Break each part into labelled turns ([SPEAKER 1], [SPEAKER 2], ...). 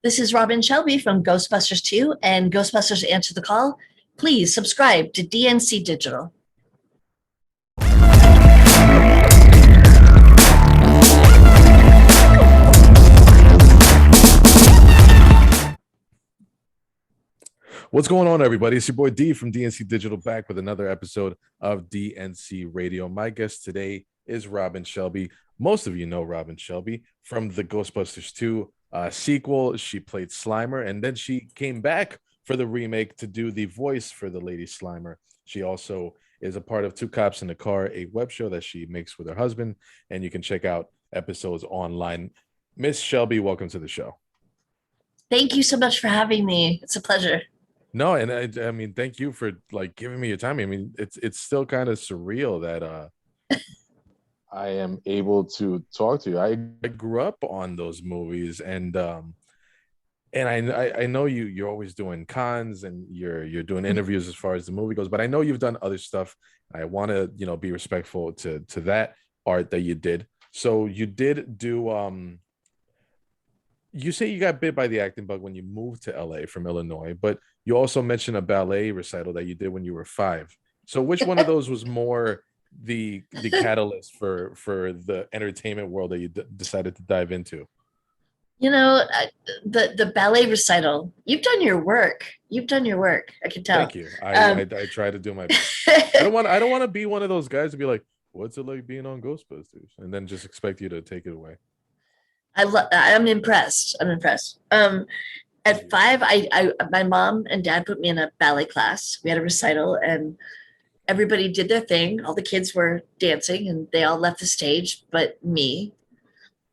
[SPEAKER 1] This is Robin Shelby from Ghostbusters 2 and Ghostbusters Answer the Call. Please subscribe to DNC Digital.
[SPEAKER 2] What's going on, everybody? It's your boy D from DNC Digital back with another episode of DNC Radio. My guest today is Robin Shelby. Most of you know Robin Shelby from the Ghostbusters 2 sequel. She played Slimer, and then she came back for the remake to do the voice for the Lady Slimer. She also is a part of Two Cops in the Car, a web show that she makes with her husband, and you can check out episodes online. Miss Shelby, welcome to the show.
[SPEAKER 1] Thank you so much for having me. It's a pleasure.
[SPEAKER 2] No, and I mean, thank you for like giving me your time. I mean, it's still kind of surreal that I am able to talk to you. I grew up on those movies, and I know you're always doing cons and you're doing interviews as far as the movie goes, but I know you've done other stuff. I want to be respectful to that art that you did. So you did do you say you got bit by the acting bug when you moved to LA from Illinois, but you also mentioned a ballet recital that you did when you were 5. So which one of those was more the catalyst for the entertainment world that you decided to dive into?
[SPEAKER 1] You know, the ballet recital. You've done your work. You've done your work. I can tell.
[SPEAKER 2] Thank you. I try to do my best. I don't want to be one of those guys to be like, what's it like being on Ghostbusters? And then just expect you to take it away.
[SPEAKER 1] I'm impressed. I'm impressed. At 5, my mom and dad put me in a ballet class. We had a recital, and everybody did their thing. All the kids were dancing, and they all left the stage, but me.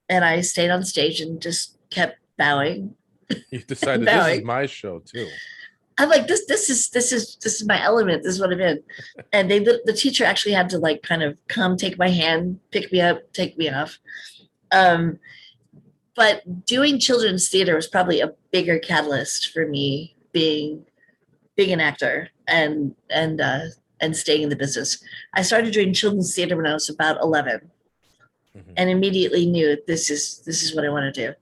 [SPEAKER 1] And I stayed on stage and just kept bowing.
[SPEAKER 2] You decided this is
[SPEAKER 1] Bowing.
[SPEAKER 2] my show too.
[SPEAKER 1] I'm like, this is my element. This is what I'm in. And the teacher actually had to like kind of come take my hand, pick me up, take me off. Um, but doing children's theater was probably a bigger catalyst for me being an actor and staying in the business. I started doing children's theater when I was about 11, and immediately knew this is what I want to do.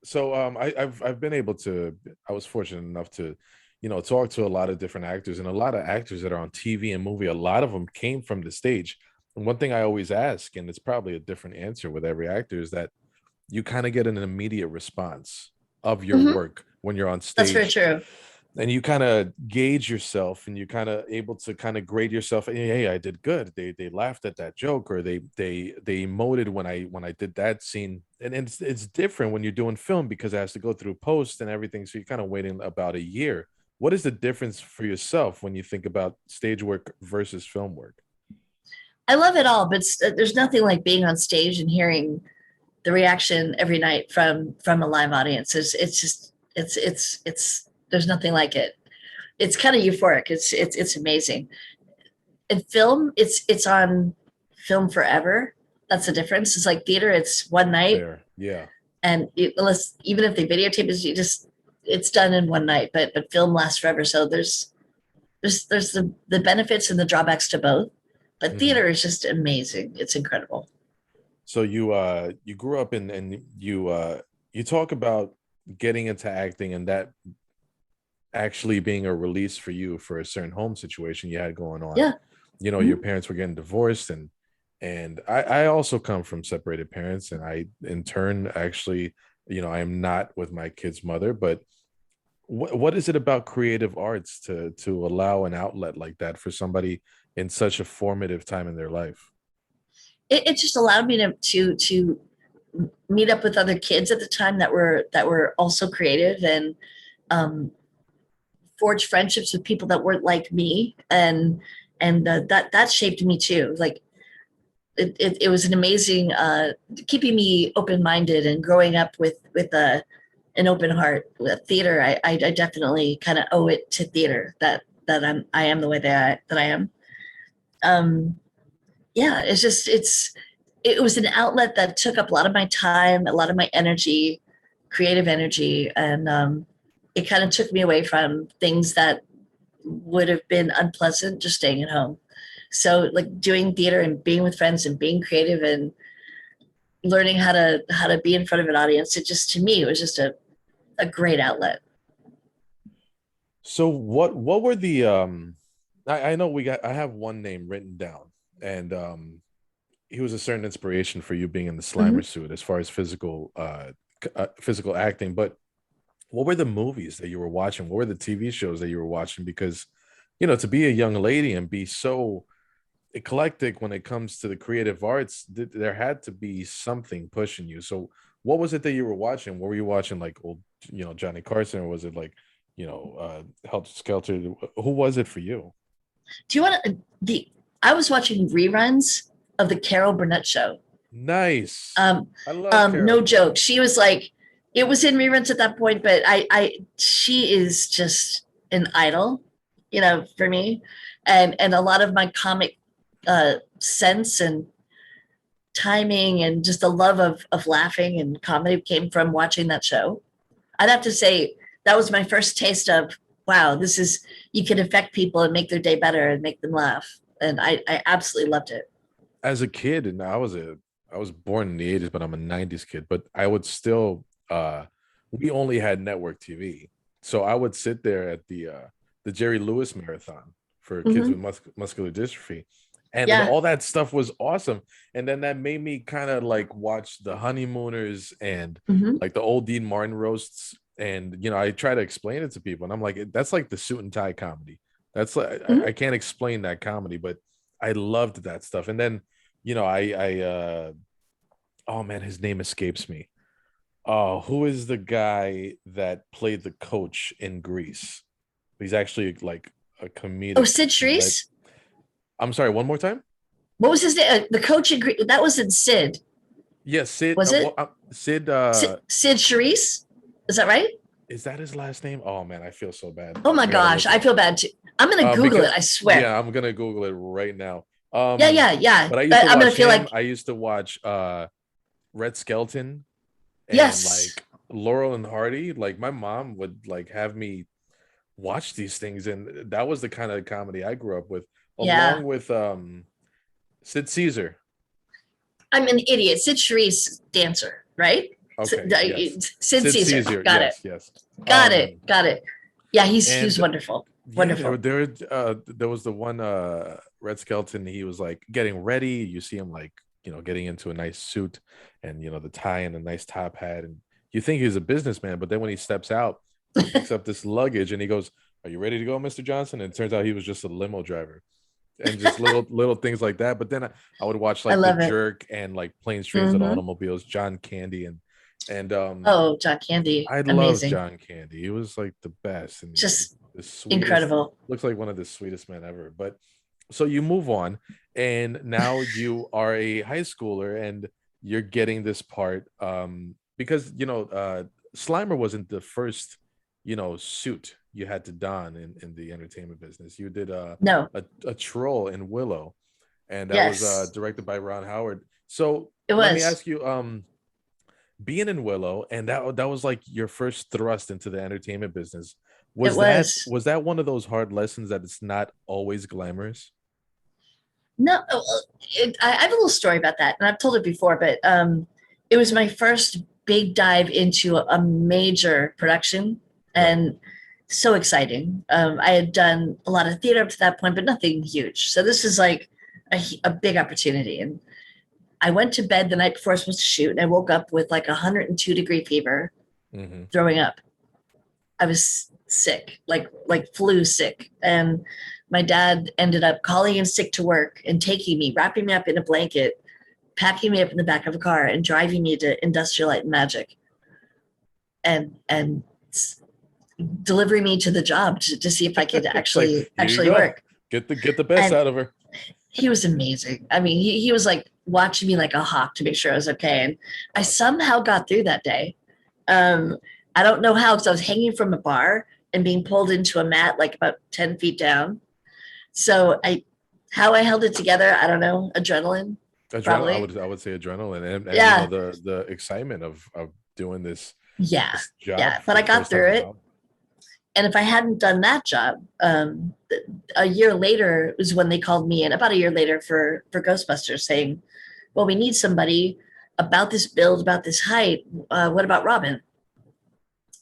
[SPEAKER 2] So I've been able to, I was fortunate enough to talk to a lot of different actors, and a lot of actors that are on TV and movie. A lot of them came from the stage, and one thing I always ask, and it's probably a different answer with every actor, is that you kind of get an immediate response of your
[SPEAKER 1] Mhm.
[SPEAKER 2] work when you're on
[SPEAKER 1] That's very
[SPEAKER 2] stage,
[SPEAKER 1] true.
[SPEAKER 2] and you kind of gauge yourself, and you kind of able to kind of grade yourself. Hey, I did good. They laughed at that joke, or they emoted when I did that scene. And it's different when you're doing film because it has to go through post and everything, so you're kind of waiting about a year. What is the difference for yourself when you think about stage work versus film work?
[SPEAKER 1] I love it all, but there's nothing like being on stage and hearing the reaction every night from a live audience. It's just it's there's nothing like it. It's kind of euphoric. It's amazing. In film, it's on film forever. That's the difference. It's like theater. It's one night,
[SPEAKER 2] Fair, yeah.
[SPEAKER 1] and unless even if they videotape it, you just it's done in one night. But film lasts forever. So there's the benefits and the drawbacks to both. But
[SPEAKER 2] Mhm.
[SPEAKER 1] theater is just amazing. It's incredible.
[SPEAKER 2] So you grew up in, and you talk about getting into acting and that actually being a release for you for a certain home situation you had going on.
[SPEAKER 1] Yeah.
[SPEAKER 2] Your
[SPEAKER 1] Mhm.
[SPEAKER 2] parents were getting divorced, and I also come from separated parents, and I in turn actually, I am not with my kid's mother. But what is it about creative arts to allow an outlet like that for somebody in such a formative time in their life?
[SPEAKER 1] It just allowed me to meet up with other kids at the time that were also creative and um, forge friendships with people that weren't like me and that shaped me too. Like it was an amazing keeping me open minded and growing up with an open heart. With theater, I definitely kind of owe it to theater that I am the way that I am. Um, yeah, it was an outlet that took up a lot of my time, a lot of my energy, creative energy, and it kind of took me away from things that would have been unpleasant just staying at home. So like doing theater and being with friends and being creative and learning how to be in front of an audience, it just to me it was just a great outlet.
[SPEAKER 2] So what were the I know I have one name written down, and he was a certain inspiration for you being in the
[SPEAKER 1] Mhm.
[SPEAKER 2] Slimer suit as far as physical acting. But what were the movies that you were watching? What were the TV shows that you were watching? Because to be a young lady and be so eclectic when it comes to the creative arts, there had to be something pushing you. So what was it that you were watching? What were you watching, like old, Johnny Carson, or was it like, Helter Skelter? Who was it for you?
[SPEAKER 1] Do you want to the? I was watching reruns of the Carol Burnett show.
[SPEAKER 2] Nice.
[SPEAKER 1] Um,
[SPEAKER 2] I love
[SPEAKER 1] no
[SPEAKER 2] Carol.
[SPEAKER 1] joke. She was like, it was in reruns at that point, but she is just an idol, for me, and a lot of my comic sense and timing and just the love of laughing and comedy came from watching that show. I'd have to say that was my first taste of, wow, this is, you can affect people and make their day better and make them laugh. And I absolutely loved it.
[SPEAKER 2] As a kid, and I was born in the 80s, but I'm a 90s kid, but I would still we only had network TV. So I would sit there at the Jerry Lewis marathon for kids with
[SPEAKER 1] Hmm.
[SPEAKER 2] muscular dystrophy. And
[SPEAKER 1] Yeah.
[SPEAKER 2] all that stuff was awesome. And then that made me kind of like watch the Honeymooners and
[SPEAKER 1] Hmm.
[SPEAKER 2] like the old Dean Martin roasts. And I try to explain it to people, and I'm like, that's like the suit and tie comedy. That's like I
[SPEAKER 1] Hmm.
[SPEAKER 2] can't explain that comedy, but I loved that stuff. And then I oh man, his name escapes me. Oh, who is the guy that played the coach in Greece? He's actually like a
[SPEAKER 1] Oh,
[SPEAKER 2] comedic.
[SPEAKER 1] Sid Charisse.
[SPEAKER 2] I'm sorry, one more time.
[SPEAKER 1] What was his name? The coach agreed. That was in Sid.
[SPEAKER 2] Yes, Sid.
[SPEAKER 1] Was it
[SPEAKER 2] Sid.
[SPEAKER 1] Sid Charisse? Is that right?
[SPEAKER 2] Is that his last name? Oh man, I feel so bad.
[SPEAKER 1] Oh my
[SPEAKER 2] I gotta
[SPEAKER 1] gosh,
[SPEAKER 2] look
[SPEAKER 1] I
[SPEAKER 2] it
[SPEAKER 1] feel bad too. I'm gonna
[SPEAKER 2] up.
[SPEAKER 1] Google
[SPEAKER 2] Because
[SPEAKER 1] it. I swear.
[SPEAKER 2] yeah, I'm gonna Google it right now.
[SPEAKER 1] Yeah, yeah, yeah.
[SPEAKER 2] But I used
[SPEAKER 1] But
[SPEAKER 2] to
[SPEAKER 1] I'm gonna
[SPEAKER 2] watch
[SPEAKER 1] feel
[SPEAKER 2] him.
[SPEAKER 1] like,
[SPEAKER 2] I used to watch Red Skelton and
[SPEAKER 1] yes,
[SPEAKER 2] like Laurel and Hardy. Like my mom would like have me watch these things, and that was the kind of comedy I grew up with,
[SPEAKER 1] yeah.
[SPEAKER 2] along with Sid Caesar.
[SPEAKER 1] I'm an idiot. Sid Charisse, dancer, right?
[SPEAKER 2] Okay, yes.
[SPEAKER 1] Sid
[SPEAKER 2] Sid
[SPEAKER 1] Caesar.
[SPEAKER 2] Caesar,
[SPEAKER 1] Got it.
[SPEAKER 2] yes, yes.
[SPEAKER 1] Got it. Got it. Yeah, he's
[SPEAKER 2] And
[SPEAKER 1] wonderful.
[SPEAKER 2] yeah,
[SPEAKER 1] Wonderful.
[SPEAKER 2] there was the one Red Skelton. He was like getting ready. You see him like getting into a nice suit, and the tie and a nice top hat, and you think he's a businessman, but then when he steps out, he picks up this luggage and he goes, "Are you ready to go, Mr. Johnson?" And it turns out he was just a limo driver, and just little things like that. But then I would watch
[SPEAKER 1] I
[SPEAKER 2] like The
[SPEAKER 1] love it.
[SPEAKER 2] Jerk and like Planes, Trains, and
[SPEAKER 1] Hmm.
[SPEAKER 2] Automobiles, John Candy, and
[SPEAKER 1] Oh, John Candy.
[SPEAKER 2] I love
[SPEAKER 1] Amazing.
[SPEAKER 2] John Candy. He was like the best, and
[SPEAKER 1] Just
[SPEAKER 2] the sweetest.
[SPEAKER 1] incredible.
[SPEAKER 2] Looks like one of the sweetest men ever. But so you move on, and now you are a high schooler, and you're getting this part because Slimer wasn't the first suit you had to don in the entertainment business. You did
[SPEAKER 1] No.
[SPEAKER 2] a troll in Willow, and that was
[SPEAKER 1] Yes,
[SPEAKER 2] directed by Ron Howard. So
[SPEAKER 1] it
[SPEAKER 2] let me
[SPEAKER 1] was.
[SPEAKER 2] ask you, being in Willow, and that was like your first thrust into the entertainment business.
[SPEAKER 1] It was.
[SPEAKER 2] Was that one of those hard lessons that it's not always glamorous?
[SPEAKER 1] No, I have a little story about that, and I've told it before, but it was my first big dive into a major production,
[SPEAKER 2] Right.
[SPEAKER 1] and so exciting. I had done a lot of theater up to that point, but nothing huge. So this is like a big opportunity. And I went to bed the night before I was supposed to shoot, and I woke up with like 102-degree fever,
[SPEAKER 2] Hmm.
[SPEAKER 1] throwing up. I was sick, like flu sick. And my dad ended up calling in sick to work and taking me, wrapping me up in a blanket, packing me up in the back of a car and driving me to Industrial Light and Magic and delivering me to the job to see if I could
[SPEAKER 2] It's like, here you
[SPEAKER 1] actually
[SPEAKER 2] go.
[SPEAKER 1] work.
[SPEAKER 2] Get the best
[SPEAKER 1] And
[SPEAKER 2] out of her.
[SPEAKER 1] he was amazing. I mean, he was like watching me like a hawk to make sure I was okay. And I
[SPEAKER 2] Awesome.
[SPEAKER 1] somehow got through that day. Um, I don't know how, because I was hanging from a bar and being pulled into a mat like about 10 feet down. So how I held it together, I don't know, adrenaline,
[SPEAKER 2] Adrenaline.
[SPEAKER 1] probably.
[SPEAKER 2] I would say adrenaline, and
[SPEAKER 1] Yeah,
[SPEAKER 2] the excitement of doing
[SPEAKER 1] yeah,
[SPEAKER 2] this job
[SPEAKER 1] yeah. But
[SPEAKER 2] for
[SPEAKER 1] I
[SPEAKER 2] the
[SPEAKER 1] got
[SPEAKER 2] first time
[SPEAKER 1] through
[SPEAKER 2] in
[SPEAKER 1] it.
[SPEAKER 2] Hollywood.
[SPEAKER 1] And if I hadn't done that job, a year later was when they called me in, about a year later, for Ghostbusters, saying, well, we need somebody about this build, about this height. What about Robin?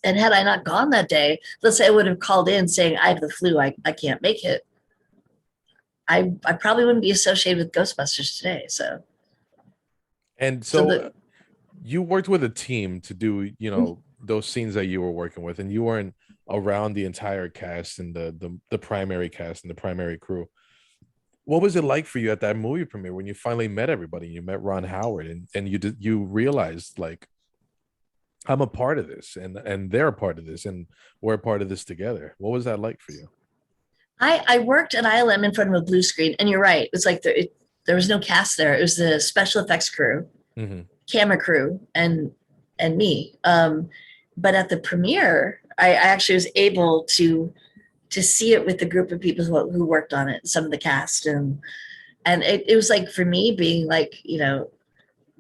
[SPEAKER 1] And had I not gone that day, let's say I would have called in saying I have the flu, I can't make it. I probably wouldn't be associated with Ghostbusters today.
[SPEAKER 2] And
[SPEAKER 1] So
[SPEAKER 2] so you worked with a team to do, those scenes that you were working with, and you weren't around the entire cast and the primary cast and the primary crew. What was it like for you at that movie premiere when you finally met everybody? You met Ron Howard, and you realized, like, I'm a part of this, and they're a part of this, and we're a part of this together. What was that like for you?
[SPEAKER 1] I worked at ILM in front of a blue screen, and you're right. It's like there was no cast there. It was the special effects crew,
[SPEAKER 2] Mm-hmm.
[SPEAKER 1] camera crew, and me. But at the premiere, I actually was able to see it with the group of people who worked on it, some of the cast, and it was like for me being like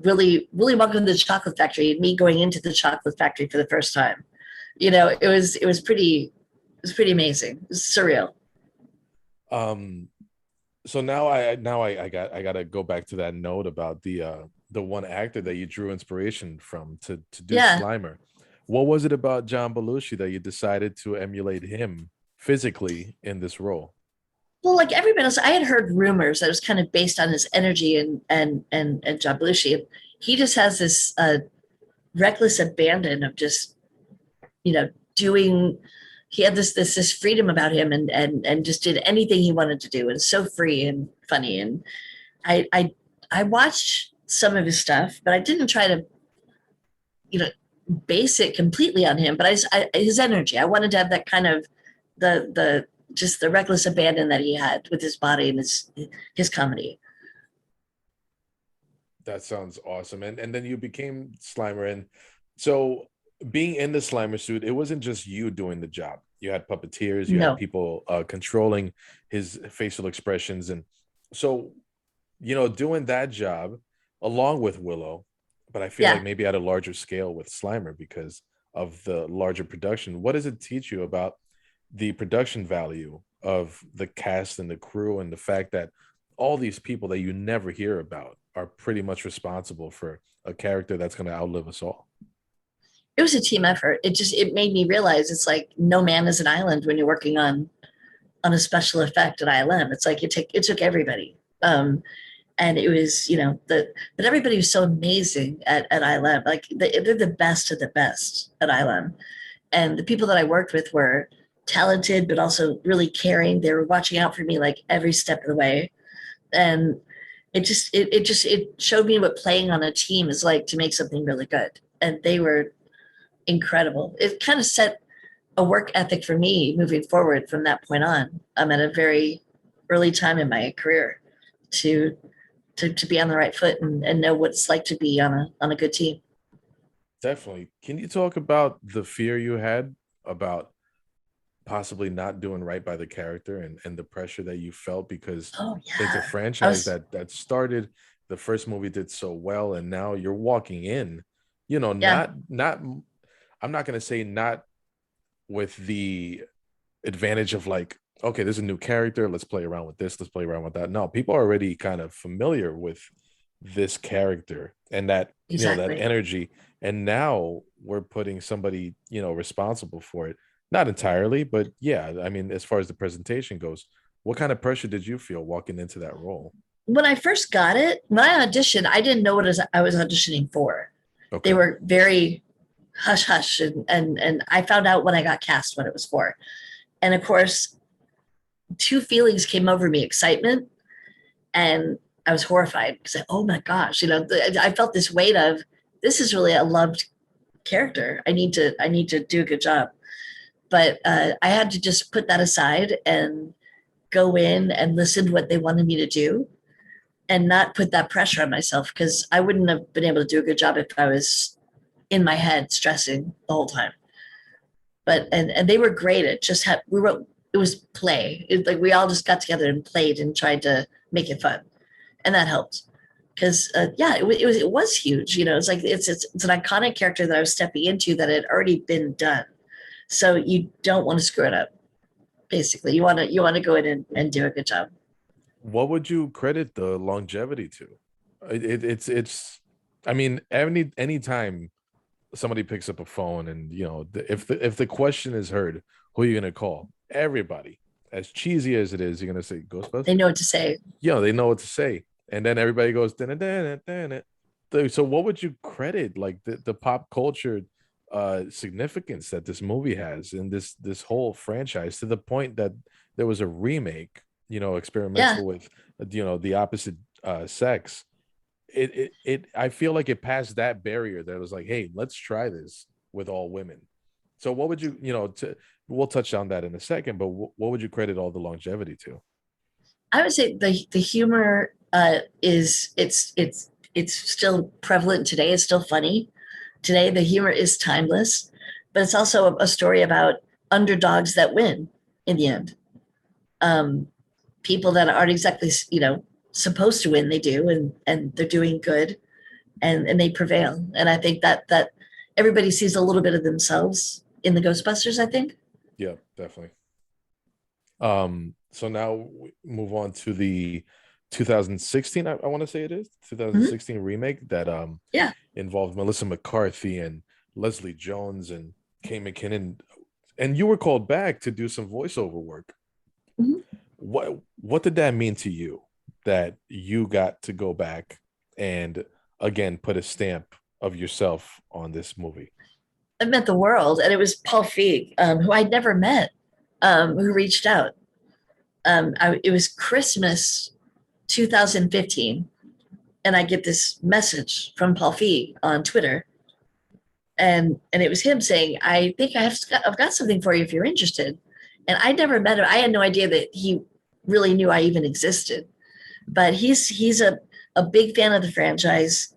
[SPEAKER 1] really welcome to the chocolate factory, and me going into the chocolate factory for the first time. It was pretty amazing. It was surreal.
[SPEAKER 2] Um, so I gotta go back to that note about the one actor that you drew inspiration from to do
[SPEAKER 1] Yeah.
[SPEAKER 2] Slimer. What was it about John Belushi that you decided to emulate him physically in this role?
[SPEAKER 1] Well, like everybody else, I had heard rumors that it was kind of based on his energy and John Belushi. He just has this reckless abandon of just doing. He had this freedom about him, and just did anything he wanted to do, and so free and funny. And I I I watched some of his stuff, but I didn't try to you know base it completely on him. But his energy, I wanted to have that kind of the just the reckless abandon that he had with his body and his comedy.
[SPEAKER 2] That sounds awesome. And then you became Slimer. And so being in the Slimer suit, it wasn't just you doing the job. You had puppeteers, you had
[SPEAKER 1] No,
[SPEAKER 2] people controlling his facial expressions. And so, doing that job along with Willow, but I feel like
[SPEAKER 1] yeah,
[SPEAKER 2] maybe at a larger scale with Slimer because of the larger production. What does it teach you about the production value of the cast and the crew, and the fact that all these people that you never hear about are pretty much responsible for a character that's going to outlive us all?
[SPEAKER 1] it was a team effort. It made me realize it's like no man is an island when you're working on a special effect at ILM. It's like it took everybody. And it was but everybody was so amazing at ILM. Like they're the best of the best at ILM, and the people that I worked with were talented but also really caring. They were watching out for me like every step of the way, and it showed me what playing on a team is like to make something really good. And they were incredible. It kind of set a work ethic for me moving forward from that point on. I'm at a very early time in my career to to be on the right foot and know what it's like to be on a good team.
[SPEAKER 2] Definitely. Can you talk about the fear you had about possibly not doing right by the character, and the pressure that you felt because
[SPEAKER 1] Oh
[SPEAKER 2] it's a
[SPEAKER 1] yeah. I
[SPEAKER 2] franchise
[SPEAKER 1] was
[SPEAKER 2] that started, the first movie did so well, and now you're walking in,
[SPEAKER 1] yeah,
[SPEAKER 2] not I'm not going to say not with the advantage of like, okay, there's a new character, let's play around with this, let's play around with that. No, people are already kind of familiar with this character and that, that
[SPEAKER 1] exactly.
[SPEAKER 2] energy. And now we're putting somebody, responsible for it. Not entirely, but yeah, I mean, as far as the presentation goes, what kind of pressure did you feel walking into that role?
[SPEAKER 1] When I first got it, when I auditioned, I didn't know what I was auditioning for. They
[SPEAKER 2] Okay.
[SPEAKER 1] were very hush hush, and I found out when I got cast what it was for. And of course, two feelings came over me: excitement, and I was horrified because oh my gosh, I felt this weight of this is really a loved character. I need to do a good job. But I had to just put that aside and go in and listen to what they wanted me to do, and not put that pressure on myself, because I wouldn't have been able to do a good job if I was in my head stressing the whole time. But and they were great at just have we wrote it was play. Like we all just got together and played and tried to make it fun, and that helped. Because yeah, it was huge. It's like it's an iconic character that I was stepping into that had already been done. So you don't want to screw it up. Basically, you want to go in and do a good job.
[SPEAKER 2] What would you credit the longevity to? It's I mean, any time somebody picks up a phone and if the question is heard, who are you gonna call? Everybody, as cheesy as it is, you're gonna say
[SPEAKER 1] They
[SPEAKER 2] Ghostbusters.
[SPEAKER 1] know what to say.
[SPEAKER 2] They know what to say, and then everybody goes dun. So what would you credit like the pop culture significance that this movie has in this whole franchise, to the point that there was a remake,
[SPEAKER 1] Yeah.
[SPEAKER 2] experimental with the opposite sex. I feel like it passed that barrier that was like, hey, let's try this with all women. So what would we'll touch on that in a second, but what would you credit all the longevity to?
[SPEAKER 1] I would say the humor is it's still prevalent today. It's still funny today. The humor is timeless, but it's also a story about underdogs that win in the end. Um, People that aren't exactly supposed to win, they do, and they're doing good, and they prevail. And I think that everybody sees a little bit of themselves in the Ghostbusters. I think.
[SPEAKER 2] Yeah, definitely. So now we move on to the 2016, I want to say it is
[SPEAKER 1] Mhm.
[SPEAKER 2] 2016 remake that
[SPEAKER 1] Yeah.
[SPEAKER 2] involved Melissa McCarthy and Leslie Jones and Kay McKinnon, and you were called back to do some voiceover work.
[SPEAKER 1] Mhm.
[SPEAKER 2] What did that mean to you, that you got to go back and again put a stamp of yourself on this movie?
[SPEAKER 1] I met the world, and it was Paul Feig, who I'd never met, who reached out. It was Christmas 2015, and I get this message from Paul Feig on Twitter, and it was him saying, "I think I've got something for you if you're interested." And I never met him. I had no idea that he really knew I even existed. But he's a big fan of the franchise,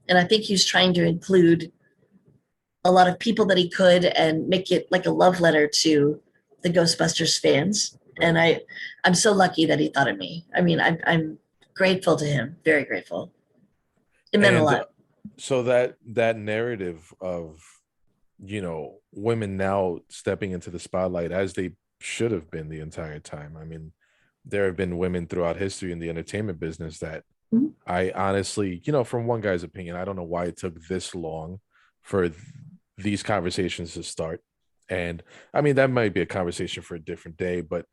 [SPEAKER 1] and I think he's trying to include a lot of people that he could and make it like a love letter to the Ghostbusters fans.
[SPEAKER 2] Right.
[SPEAKER 1] And I'm so lucky that he thought of me. I mean, I'm grateful to him, very grateful. It meant a
[SPEAKER 2] And
[SPEAKER 1] lot.
[SPEAKER 2] so that narrative of women now stepping into the spotlight, as they should have been the entire time. I mean, there have been women throughout history in the entertainment business that
[SPEAKER 1] Mhm.
[SPEAKER 2] I honestly, from one guy's opinion, I don't know why it took this long for these conversations to start. And I mean, that might be a conversation for a different day, but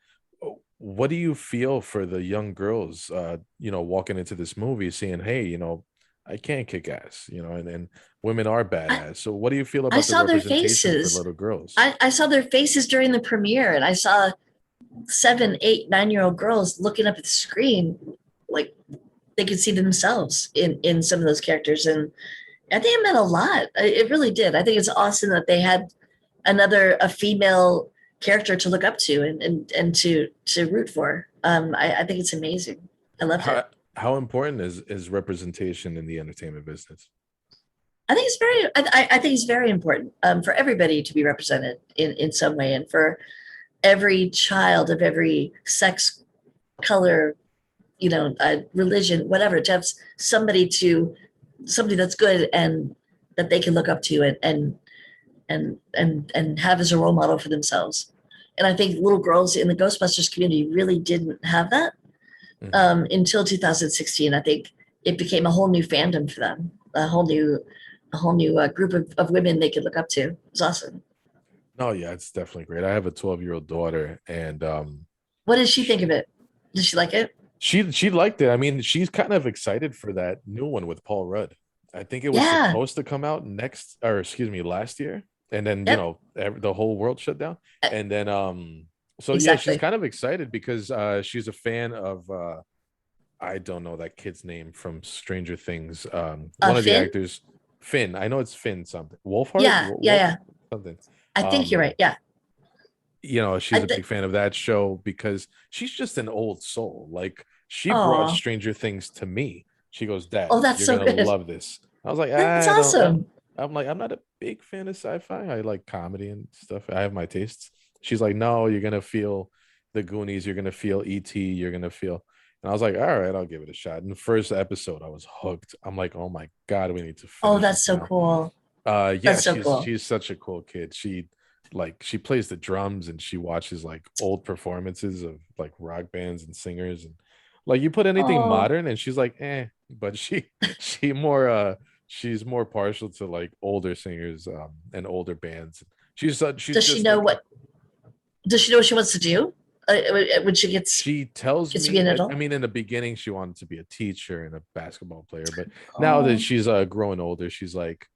[SPEAKER 2] what do you feel for the young girls, walking into this movie saying, hey, I can't kick ass, and women are
[SPEAKER 1] I,
[SPEAKER 2] badass. So what do you feel
[SPEAKER 1] I
[SPEAKER 2] about the
[SPEAKER 1] saw their
[SPEAKER 2] representation for
[SPEAKER 1] faces.
[SPEAKER 2] little girls?
[SPEAKER 1] I saw their faces during the premiere, and I saw 7, 8, 9 year old girls looking up at the screen like they could see themselves in some of those characters. And I think it meant a lot. It really did. I think it's awesome that they had a female character to look up to and to root for. I think it's amazing. I loved
[SPEAKER 2] How
[SPEAKER 1] it.
[SPEAKER 2] how important is representation in the entertainment business?
[SPEAKER 1] I think it's very. I think it's very important for everybody to be represented in some way, and for every child of every sex, color, religion, whatever, to have somebody that's good and that they can look up to and have as a role model for themselves. And I think little girls in the Ghostbusters community really didn't have that
[SPEAKER 2] Mhm.
[SPEAKER 1] until 2016. I think it became a whole new fandom for them, a whole new group of women they could look up to. It was awesome.
[SPEAKER 2] No, yeah, it's definitely great. I have a 12-year-old daughter, and
[SPEAKER 1] What did she
[SPEAKER 2] sh-
[SPEAKER 1] think of it? Did she like it?
[SPEAKER 2] she liked it. I mean, she's kind of excited for that new one with Paul Rudd. I think it was
[SPEAKER 1] Yeah.
[SPEAKER 2] supposed to come out next, or excuse me, last year, and then
[SPEAKER 1] Yep.
[SPEAKER 2] the whole world shut down,
[SPEAKER 1] Uh,
[SPEAKER 2] and then so yeah, she's
[SPEAKER 1] exactly.
[SPEAKER 2] kind of excited because she's a fan of I don't know that kid's name from Stranger Things. One of the
[SPEAKER 1] Finn.
[SPEAKER 2] actors, Finn. I know it's Finn something. Wolfhard,
[SPEAKER 1] Yeah. Yeah.
[SPEAKER 2] Wolf
[SPEAKER 1] Yeah.
[SPEAKER 2] something.
[SPEAKER 1] I think you're
[SPEAKER 2] Um,
[SPEAKER 1] right. Yeah.
[SPEAKER 2] she's
[SPEAKER 1] I
[SPEAKER 2] a
[SPEAKER 1] think.
[SPEAKER 2] big fan of that show because she's just an old soul. Like she brought
[SPEAKER 1] Oh.
[SPEAKER 2] Stranger Things to me. She goes, "Dad,
[SPEAKER 1] Oh, that's
[SPEAKER 2] you're
[SPEAKER 1] so
[SPEAKER 2] gonna
[SPEAKER 1] good.
[SPEAKER 2] love this." I was like,
[SPEAKER 1] That's
[SPEAKER 2] I don't.
[SPEAKER 1] awesome.
[SPEAKER 2] I'm like, I'm not a big fan of sci-fi. I like comedy and stuff. I have my tastes. She's like, no, you're gonna feel the Goonies. You're gonna feel E.T. You're gonna feel. And I was like, all right, I'll give it a shot. In the first episode, I was hooked. I'm like, oh my god, we need to
[SPEAKER 1] Oh,
[SPEAKER 2] finish
[SPEAKER 1] that's
[SPEAKER 2] this
[SPEAKER 1] so
[SPEAKER 2] now.
[SPEAKER 1] cool.
[SPEAKER 2] Yeah,
[SPEAKER 1] That's so
[SPEAKER 2] she's
[SPEAKER 1] cool.
[SPEAKER 2] she's such a cool kid. She plays the drums and she watches like old performances of like rock bands and singers, and like you put anything
[SPEAKER 1] Oh,
[SPEAKER 2] modern and she's like, but she more she's more partial to like older singers and older bands. She's
[SPEAKER 1] Does she
[SPEAKER 2] just
[SPEAKER 1] know
[SPEAKER 2] like
[SPEAKER 1] what? Does she know what she wants to do when she
[SPEAKER 2] she tells
[SPEAKER 1] gets to be an
[SPEAKER 2] me. I
[SPEAKER 1] adult?
[SPEAKER 2] mean, in the beginning, she wanted to be a teacher and a basketball player, but now that
[SPEAKER 1] Oh,
[SPEAKER 2] she's growing older, she's like,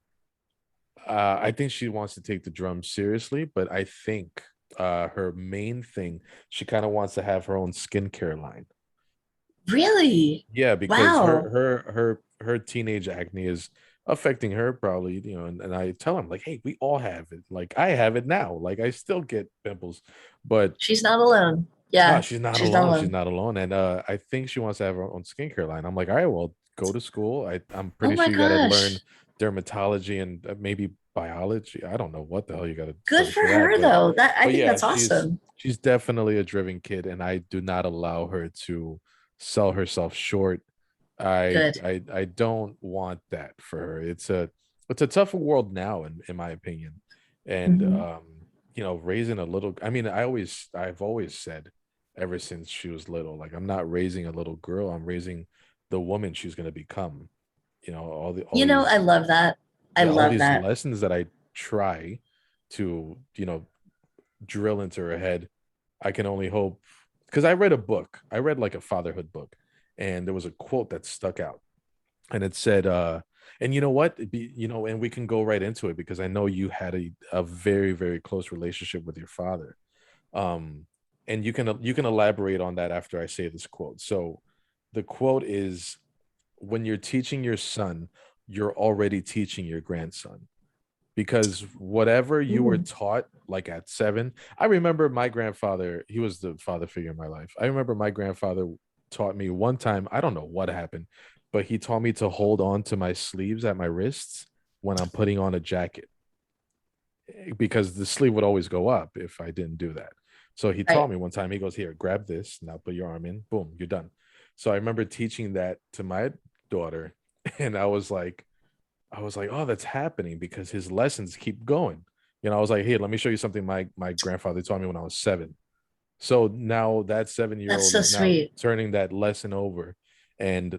[SPEAKER 2] I think she wants to take the drums seriously, but I think her main thing, she kind of wants to have her own skincare line.
[SPEAKER 1] really?
[SPEAKER 2] Yeah, because
[SPEAKER 1] Wow.
[SPEAKER 2] her teenage acne is affecting her probably, and I tell him like, hey, we all have it. Like I have it now. Like I still get pimples, but
[SPEAKER 1] She's not alone. Yeah,
[SPEAKER 2] she's not
[SPEAKER 1] she's not
[SPEAKER 2] alone. She's
[SPEAKER 1] alone.
[SPEAKER 2] not alone. And I think she wants to have her own skincare line. I'm like, all right, well, go to school. I'm
[SPEAKER 1] Oh
[SPEAKER 2] pretty
[SPEAKER 1] my
[SPEAKER 2] sure you gotta learn
[SPEAKER 1] gosh.
[SPEAKER 2] dermatology and maybe biology. I don't know what the hell you gotta
[SPEAKER 1] Good
[SPEAKER 2] study
[SPEAKER 1] for
[SPEAKER 2] for that,
[SPEAKER 1] her
[SPEAKER 2] but
[SPEAKER 1] though. That I think
[SPEAKER 2] yeah,
[SPEAKER 1] that's
[SPEAKER 2] she's
[SPEAKER 1] awesome.
[SPEAKER 2] she's definitely a driven kid, and I do not allow her to sell herself short.
[SPEAKER 1] Good.
[SPEAKER 2] I don't want that for her. It's a tougher world now, in my opinion. And
[SPEAKER 1] Hmm.
[SPEAKER 2] raising a little, I mean, I've always said ever since she was little, like I'm not raising a little girl, I'm raising the woman she's gonna become. All
[SPEAKER 1] I
[SPEAKER 2] these,
[SPEAKER 1] love that. I
[SPEAKER 2] yeah, all
[SPEAKER 1] love
[SPEAKER 2] these
[SPEAKER 1] that.
[SPEAKER 2] lessons that I try to, drill into her head. I can only hope, because I read a book. I read like a fatherhood book, and there was a quote that stuck out, and it said, and you know what, and we can go right into it because I know you had a very very close relationship with your father, um, and you can elaborate on that after I say this quote. So, the quote is, "When you're teaching your son, you're already teaching your grandson." Because whatever you were
[SPEAKER 1] Ooh.
[SPEAKER 2] taught, like at 7, I remember my grandfather, he was the father figure in my life. I remember my grandfather taught me one time, I don't know what happened, but he taught me to hold on to my sleeves at my wrists when I'm putting on a jacket, because the sleeve would always go up if I didn't do that. So he
[SPEAKER 1] Right.
[SPEAKER 2] taught me one time, he goes, here, grab this, now put your arm in, boom, you're done. So I remember teaching that to my daughter, and I was like, oh, that's happening because his lessons keep going. I was like, here, let me show you something my grandfather taught me when I was 7. So now that 7-year
[SPEAKER 1] That's
[SPEAKER 2] old
[SPEAKER 1] so
[SPEAKER 2] is now
[SPEAKER 1] sweet.
[SPEAKER 2] turning that lesson over, and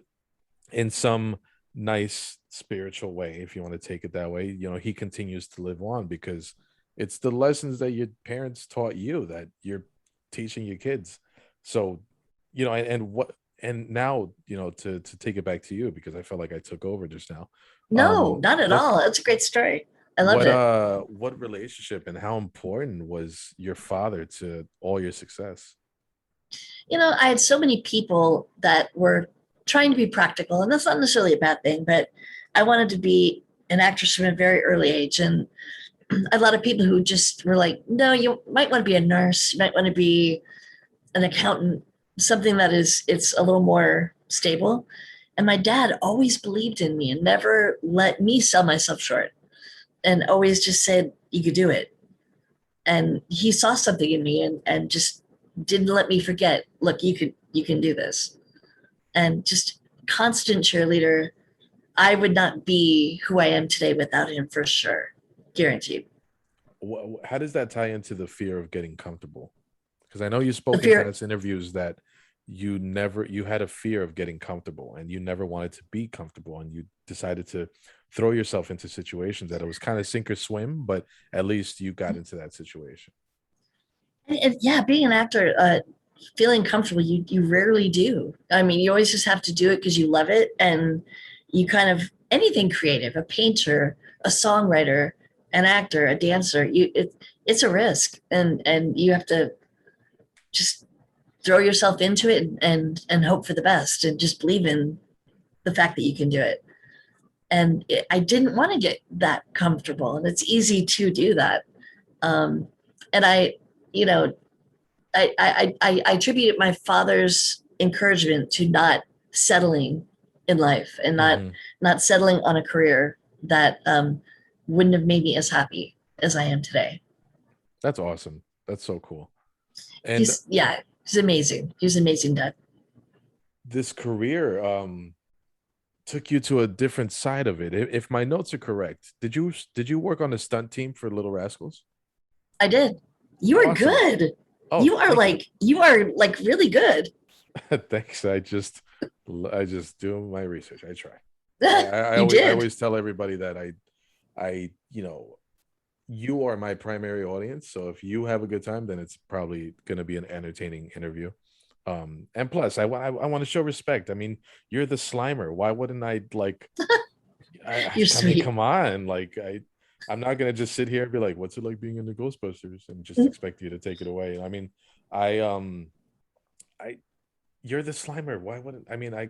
[SPEAKER 2] in some nice spiritual way, if you want to take it that way, he continues to live on because it's the lessons that your parents taught you that you're teaching your kids. So, and now, to take it back to you, because I felt like I took over just now.
[SPEAKER 1] No, not at
[SPEAKER 2] What
[SPEAKER 1] all. That's a great story. I loved
[SPEAKER 2] what
[SPEAKER 1] it.
[SPEAKER 2] what relationship and how important was your father to all your success?
[SPEAKER 1] I had so many people that were trying to be practical, and that's not necessarily a bad thing, but I wanted to be an actress from a very early age. And a lot of people who just were like, no, you might want to be a nurse, you might want to be an accountant, something that it's a little more stable. And my dad always believed in me and never let me sell myself short, and always just said, you could do it. And he saw something in me, and just didn't let me forget, look, you can do this. And just constant cheerleader. I would not be who I am today without him, for sure. Guaranteed.
[SPEAKER 2] How does that tie into the fear of getting comfortable? Because I know you
[SPEAKER 1] The
[SPEAKER 2] spoke in
[SPEAKER 1] fear,
[SPEAKER 2] past interviews that you had a fear of getting comfortable and you never wanted to be comfortable, and you decided to throw yourself into situations that it was kind of sink or swim, but at least you got into that situation.
[SPEAKER 1] yeah, being an actor, feeling comfortable, you rarely do. I mean, you always just have to do it because you love it, and you kind of anything creative, a painter, a songwriter, an actor, a dancer. It's a risk, and you have to just throw yourself into it, and hope for the best, and just believe in the fact that you can do it. And I didn't want to get that comfortable, and it's easy to do that. Um, and you know, I attributed my father's encouragement to not settling in life, and
[SPEAKER 2] Hmm.
[SPEAKER 1] not settling on a career that wouldn't have made me as happy as I am today.
[SPEAKER 2] That's awesome. That's so cool. And
[SPEAKER 1] He's amazing. He's an amazing dad.
[SPEAKER 2] this career took you to a different side of it. If my notes are correct, did you work on the stunt team for Little Rascals?
[SPEAKER 1] I did. You are
[SPEAKER 2] Awesome.
[SPEAKER 1] good.
[SPEAKER 2] Oh, thank you.
[SPEAKER 1] You are like really good.
[SPEAKER 2] Thanks. I just do my research. I try.
[SPEAKER 1] You
[SPEAKER 2] I
[SPEAKER 1] did.
[SPEAKER 2] always tell everybody that I you know, you are my primary audience. So if you have a good time, then it's probably going to be an entertaining interview. And plus, I want to show respect. I mean, you're the Slimer. Why wouldn't I like?
[SPEAKER 1] You're
[SPEAKER 2] I mean,
[SPEAKER 1] sweet.
[SPEAKER 2] come on. Like I'm not gonna just sit here and be like, "What's it like being in the Ghostbusters?" and just expect you to take it away. I mean, I I you're the Slimer. Why wouldn't I mean I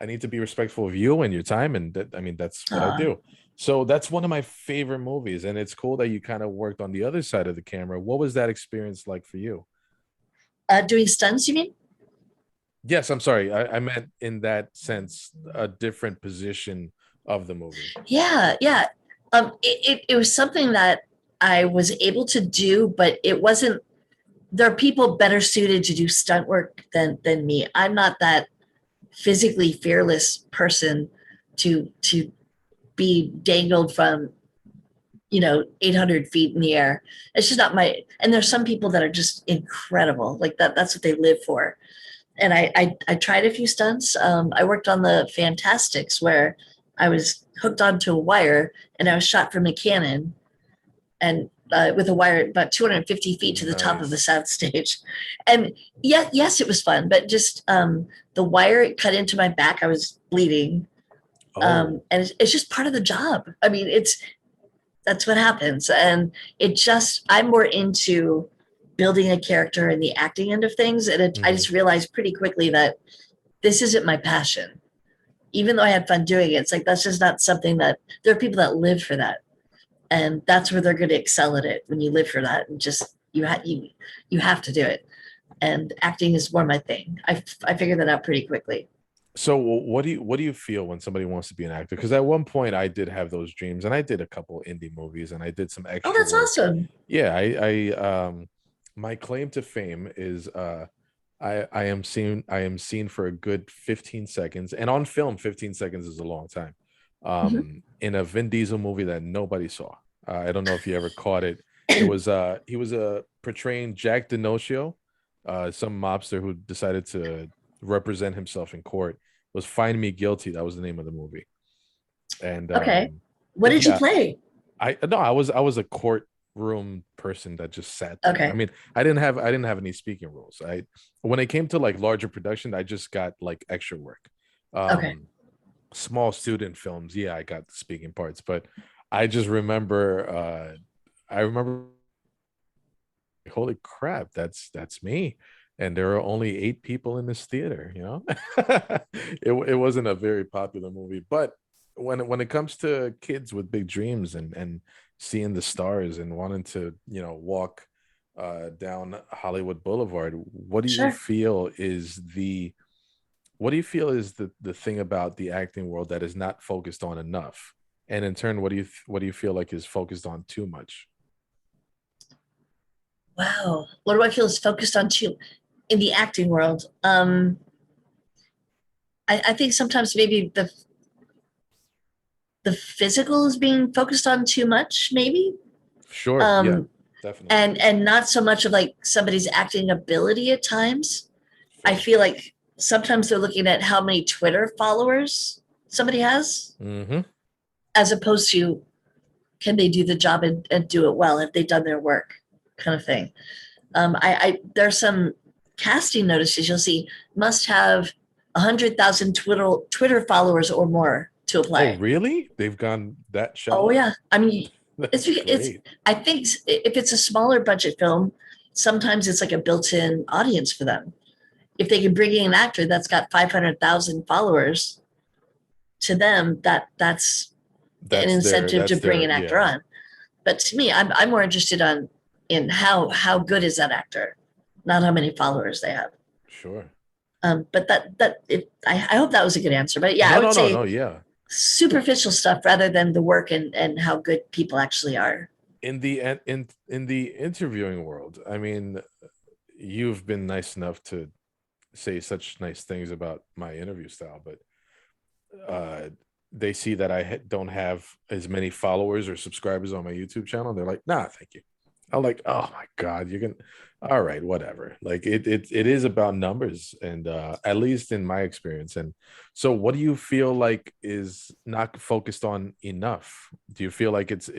[SPEAKER 2] need to be respectful of you and your time, and that I mean that's what I
[SPEAKER 1] Aw.
[SPEAKER 2] do. So that's one of my favorite movies, and it's cool that you kind of worked on the other side of the camera. What was that experience like for you?
[SPEAKER 1] Doing stunts, you mean?
[SPEAKER 2] Yes, I'm sorry. I meant in that sense a different position of the movie.
[SPEAKER 1] Yeah, yeah. It was something that I was able to do, but it wasn't. There are people better suited to do stunt work than me. I'm not that physically fearless person to be dangled from 800 feet in the air. It's just not my. And there's some people that are just incredible, like that. That's what they live for. And I tried a few stunts. I worked on the Fantastics where I was hooked onto a wire and I was shot from a cannon and with a wire about 250 feet to the top of the
[SPEAKER 2] Nice.
[SPEAKER 1] sound stage. And yes, it was fun, but just the wire it cut into my back. I was bleeding,
[SPEAKER 2] Oh.
[SPEAKER 1] and it's just part of the job. I mean, that's what happens, and it just I'm more into building a character and the acting end of things, and I
[SPEAKER 2] Mhm.
[SPEAKER 1] just realized pretty quickly that this isn't my passion. Even though I had fun doing it, it's like that's just not something that there are people that live for that, and that's where they're going to excel at it when you live for that and just you have to do it. And acting is more my thing. I figured that out pretty quickly.
[SPEAKER 2] So what do you feel when somebody wants to be an actor? Because at one point I did have those dreams, and I did a couple indie movies, and I did some
[SPEAKER 1] Oh,
[SPEAKER 2] extra
[SPEAKER 1] that's
[SPEAKER 2] work.
[SPEAKER 1] awesome.
[SPEAKER 2] Yeah, my claim to fame is I am seen for a good 15 seconds, and on film 15 seconds is a long time.
[SPEAKER 1] Mhm.
[SPEAKER 2] In a Vin Diesel movie that nobody saw. I don't know if you ever caught it. It was he was portraying Jack Denocio, some mobster who decided to represent himself in court. Was Find Me Guilty. That was the name of the movie. And
[SPEAKER 1] Okay, what did you
[SPEAKER 2] yeah,
[SPEAKER 1] play?
[SPEAKER 2] I no, I was a courtroom person that just sat there. I
[SPEAKER 1] Okay,
[SPEAKER 2] mean, I didn't have any speaking roles. I when it came to like larger production, I just got like extra work.
[SPEAKER 1] okay.
[SPEAKER 2] Small student films, yeah, I got the speaking parts, but I just remember I remember holy crap, that's me. And there are only 8 people in this theater, you know. It wasn't a very popular movie, but when it comes to kids with big dreams and seeing the stars and wanting to, you know, walk down Hollywood Boulevard,
[SPEAKER 1] Sure.
[SPEAKER 2] what do you feel is the thing about the acting world that is not focused on enough? And in turn, what do you feel like is focused on too much?
[SPEAKER 1] Wow. What do I feel is focused on too in the acting world? I think sometimes maybe the physical is being focused on too much, maybe.
[SPEAKER 2] Sure, yeah,
[SPEAKER 1] Um,
[SPEAKER 2] definitely.
[SPEAKER 1] and not so much of like somebody's acting ability at times. I
[SPEAKER 2] Sure.
[SPEAKER 1] feel like sometimes they're looking at how many Twitter followers somebody has,
[SPEAKER 2] Mm-hmm.
[SPEAKER 1] as opposed to can they do the job and do it well? Have they done their work? Kind of thing. I there's some casting notices you'll see must have 100,000 Twitter followers or more to
[SPEAKER 2] Oh,
[SPEAKER 1] apply.
[SPEAKER 2] really? They've gone that
[SPEAKER 1] Oh
[SPEAKER 2] shallow?
[SPEAKER 1] yeah, I mean
[SPEAKER 2] That's
[SPEAKER 1] it's
[SPEAKER 2] great.
[SPEAKER 1] I think if it's a smaller budget film, sometimes it's like a built-in audience for them. If they can bring in an actor that's got 500,000 followers, to them that's an incentive to
[SPEAKER 2] That's
[SPEAKER 1] bring
[SPEAKER 2] their
[SPEAKER 1] an actor
[SPEAKER 2] yeah,
[SPEAKER 1] on. But to me, I'm more interested in how good is that actor, not how many followers they have.
[SPEAKER 2] sure.
[SPEAKER 1] But I hope that was a good answer. But yeah, I
[SPEAKER 2] No,
[SPEAKER 1] would
[SPEAKER 2] no, no,
[SPEAKER 1] say
[SPEAKER 2] no, yeah.
[SPEAKER 1] superficial stuff rather than the work and how good people actually are.
[SPEAKER 2] In the interviewing world, I mean, you've been nice enough to say such nice things about my interview style, but uh they see that don't have as many followers or subscribers on my YouTube channel. They're like, nah, thank you. I'm like, oh my God, you're gonna all right, whatever. Like it is about numbers, and at least in my experience. And so what do you feel like is not focused on enough? Do you feel like it's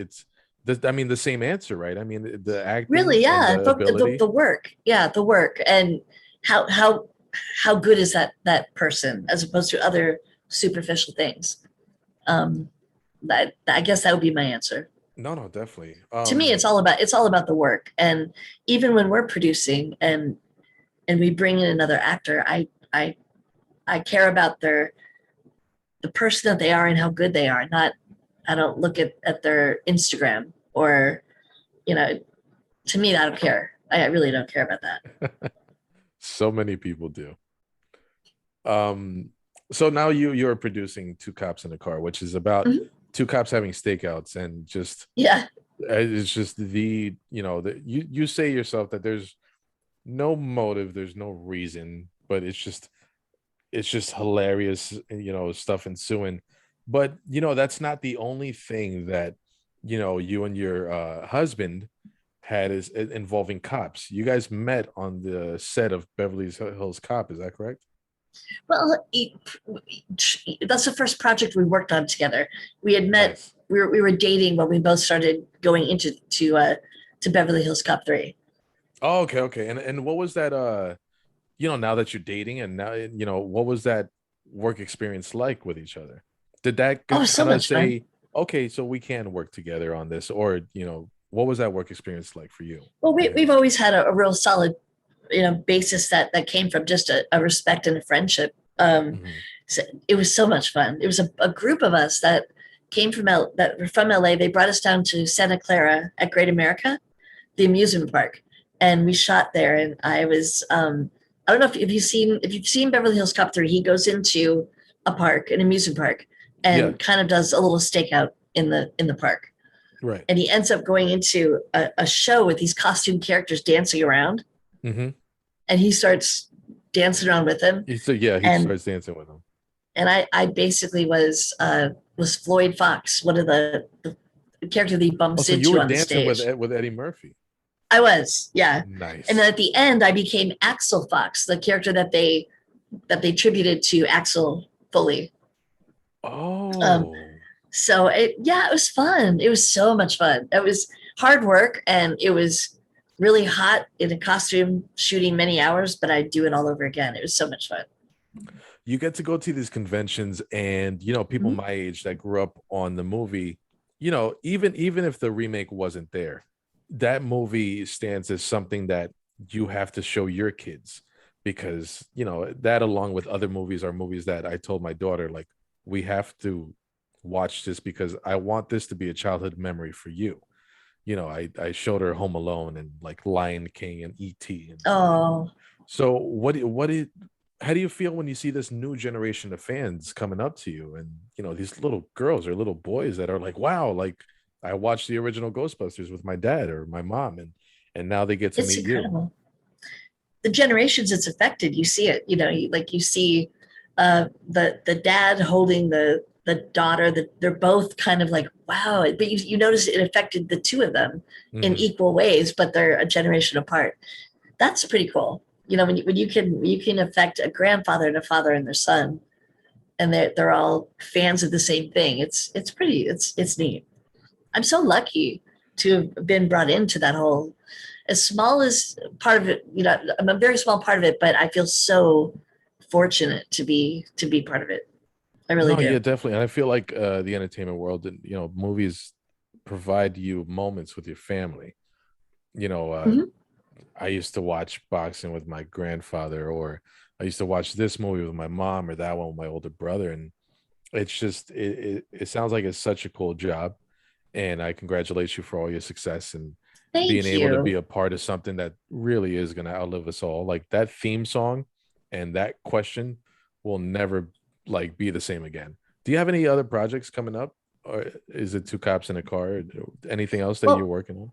[SPEAKER 2] I mean the same answer, right? I mean the
[SPEAKER 1] Really,
[SPEAKER 2] acting and
[SPEAKER 1] yeah.
[SPEAKER 2] the
[SPEAKER 1] But
[SPEAKER 2] ability.
[SPEAKER 1] the work, yeah, the work, and how how how good is that person as opposed to other superficial things. Um, I guess that would be my answer.
[SPEAKER 2] No, no, definitely.
[SPEAKER 1] To me, it's all about the work, and even when we're producing and we bring in another actor, I care about the person that they are and how good they are. Not I don't look at their Instagram or you know. To me, I don't care. I really don't care about that.
[SPEAKER 2] So many people do. Um, so now you're producing Two Cops in a Car, which is about
[SPEAKER 1] Mhm.
[SPEAKER 2] two cops having stakeouts and just
[SPEAKER 1] Yeah,
[SPEAKER 2] it's just the you say yourself that there's no motive, there's no reason, but it's just hilarious, stuff ensuing. But that's not the only thing that you and your husband had is involving cops. You guys met on the set of Beverly Hills Cop, is that correct?
[SPEAKER 1] well, that's the first project we worked on together. We had met.
[SPEAKER 2] Nice.
[SPEAKER 1] We were dating when we both started going into to Beverly Hills Cop 3.
[SPEAKER 2] Oh, okay, okay. And what was that now that you're dating and now what was that work experience like with each other? Did that
[SPEAKER 1] Oh, so
[SPEAKER 2] kind of
[SPEAKER 1] much fun.
[SPEAKER 2] say, okay, so we can work together on this, or what was that work experience like for you
[SPEAKER 1] Well,
[SPEAKER 2] and
[SPEAKER 1] we've
[SPEAKER 2] him?
[SPEAKER 1] always had a real solid, basis that came from just a respect and a friendship.
[SPEAKER 2] Hmm.
[SPEAKER 1] So it was so much fun. It was a group of us that came that were from LA. They brought us down to Santa Clara at Great America, the amusement park, and we shot there. And I was I don't know if you've seen Beverly Hills Cop 3. He goes into a park, an amusement park,
[SPEAKER 2] Yeah,
[SPEAKER 1] and kind of does a little stakeout in the park.
[SPEAKER 2] right.
[SPEAKER 1] And he ends up going into a show with these costume characters dancing around,
[SPEAKER 2] Hmm.
[SPEAKER 1] and he starts dancing around with them.
[SPEAKER 2] So yeah, he
[SPEAKER 1] And
[SPEAKER 2] starts dancing with him.
[SPEAKER 1] I basically was Floyd Fox, one of the character that he
[SPEAKER 2] Oh,
[SPEAKER 1] bumps
[SPEAKER 2] so you were
[SPEAKER 1] into on the
[SPEAKER 2] dancing with
[SPEAKER 1] stage.
[SPEAKER 2] With Eddie Murphy.
[SPEAKER 1] I was, yeah. And then
[SPEAKER 2] Nice.
[SPEAKER 1] at the end, I became Axel Fox, the character that they tributed to Axel Foley. Um,
[SPEAKER 2] Oh.
[SPEAKER 1] so it was fun. It was so much fun. It was hard work, and it was really hot in a costume, shooting many hours. But I'd do it all over again. It was so much fun.
[SPEAKER 2] You get to go to these conventions and people
[SPEAKER 1] Mhm.
[SPEAKER 2] my age that grew up on the movie, even if the remake wasn't there, that movie stands as something that you have to show your kids, because that along with other movies are movies that I told my daughter, like, we have to watch this because I want this to be a childhood memory for you. I showed her Home Alone and like Lion King and ET, and
[SPEAKER 1] Oh,
[SPEAKER 2] so how do you feel when you see this new generation of fans coming up to you, and these little girls or little boys that are like, wow, like I watched the original Ghostbusters with my dad or my mom, and now they get to
[SPEAKER 1] it's
[SPEAKER 2] meet you.
[SPEAKER 1] incredible. The generations it's affected, you see it. You see the dad holding the daughter. That they're both kind of like wow, but you notice it affected the two of them in
[SPEAKER 2] Hmm.
[SPEAKER 1] equal ways, but they're a generation apart. That's pretty cool. When you can affect a grandfather and a father and their son, and they're all fans of the same thing. It's neat. I'm so lucky to have been brought into that whole, as small as part of it. I'm a very small part of it, but I feel so fortunate to be part of it. I really
[SPEAKER 2] No,
[SPEAKER 1] do.
[SPEAKER 2] yeah, definitely. And I feel like the entertainment world and movies provide you moments with your family. you know uh
[SPEAKER 1] Mhm.
[SPEAKER 2] I used to watch boxing with my grandfather, or I used to watch this movie with my mom, or that one with my older brother. And it's just it sounds like it's such a cool job, and I congratulate you for all your success and being
[SPEAKER 1] Thank
[SPEAKER 2] able to be
[SPEAKER 1] you.
[SPEAKER 2] a part of something that really is going to outlive us all. Like that theme song and that question will never like be the same again. Do you have any other projects coming up, or is it Two Cops in a Car, or anything else that you're
[SPEAKER 1] Well,
[SPEAKER 2] working on?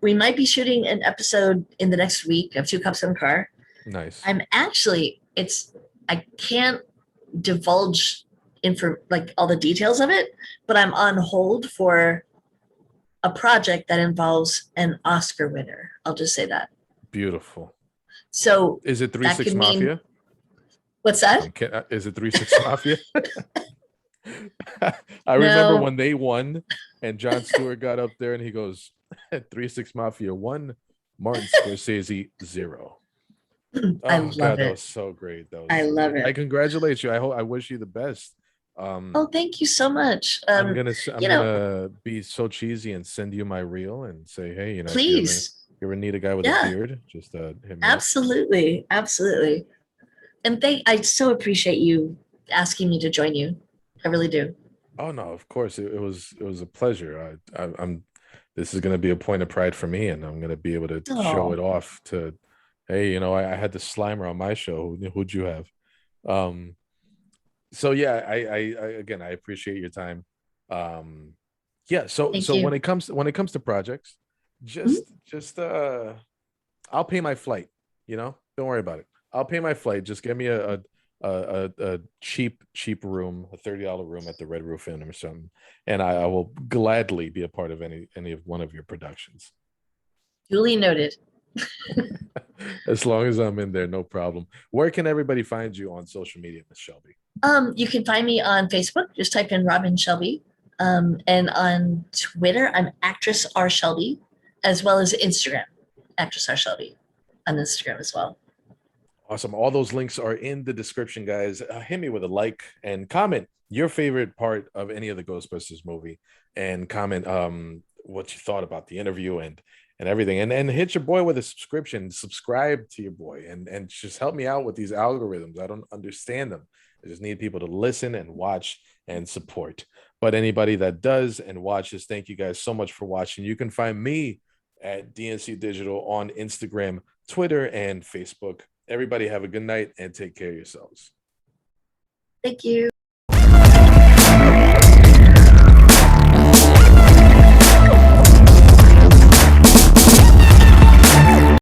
[SPEAKER 1] we might be shooting an episode in the next week of Two Cups in a Car.
[SPEAKER 2] Nice.
[SPEAKER 1] I'm actually it's I can't divulge info like all the details of it, but I'm on hold for a project that involves an Oscar winner. I'll just say that.
[SPEAKER 2] Beautiful.
[SPEAKER 1] So
[SPEAKER 2] Is it
[SPEAKER 1] that
[SPEAKER 2] 3-6
[SPEAKER 1] could mean,
[SPEAKER 2] Mafia?
[SPEAKER 1] what's that?
[SPEAKER 2] Is it 3-6 Mafia? I remember
[SPEAKER 1] No,
[SPEAKER 2] when they won and Jon Stewart got up there and he goes, 3-6 Mafia 1, Martin Scorsese 0.
[SPEAKER 1] I
[SPEAKER 2] Oh
[SPEAKER 1] love
[SPEAKER 2] God, that
[SPEAKER 1] it.
[SPEAKER 2] was so great. That was
[SPEAKER 1] I
[SPEAKER 2] so
[SPEAKER 1] love
[SPEAKER 2] great. I
[SPEAKER 1] it.
[SPEAKER 2] congratulate you. I wish you the best.
[SPEAKER 1] Oh, thank you so much.
[SPEAKER 2] I'm
[SPEAKER 1] You know,
[SPEAKER 2] gonna be so cheesy and send you my reel and say, hey, if
[SPEAKER 1] please.
[SPEAKER 2] you ever need a guy with a
[SPEAKER 1] Yeah,
[SPEAKER 2] beard, just hit me up.
[SPEAKER 1] absolutely. Absolutely. And I so appreciate you asking me to join you. I really do.
[SPEAKER 2] Oh no, of course it was a pleasure. I'm this is gonna be a point of pride for me, and I'm gonna be able to show
[SPEAKER 1] Oh,
[SPEAKER 2] it off to, hey, I had the Slimer on my show. Who'd you have? Um, so yeah, I again I appreciate your time. Um, yeah,
[SPEAKER 1] thank
[SPEAKER 2] so
[SPEAKER 1] you.
[SPEAKER 2] when it comes to projects,
[SPEAKER 1] Mhm.
[SPEAKER 2] just I'll pay my flight. Don't worry about it. I'll pay my flight. Just get me a cheap room, a $30 room at the Red Roof Inn or something, and I will gladly be a part of any of one of your productions.
[SPEAKER 1] Duly noted.
[SPEAKER 2] As long as I'm in there, no problem. Where can everybody find you on social media, Miss Shelby?
[SPEAKER 1] You can find me on Facebook. Just type in Robin Shelby. And on Twitter, I'm actress R Shelby, as well as Instagram, actress R Shelby on Instagram as well.
[SPEAKER 2] Awesome. All those links are in the description, guys. Hit me with a like and comment your favorite part of any of the Ghostbusters movie, and comment what you thought about the interview and everything. And hit your boy with a subscription. Subscribe to your boy and just help me out with these algorithms. I don't understand them. I just need people to listen and watch and support. But anybody that does and watches, thank you guys so much for watching. You can find me at DNC Digital on Instagram, Twitter, and Facebook. Everybody have a good night and take care of yourselves.
[SPEAKER 1] Thank you.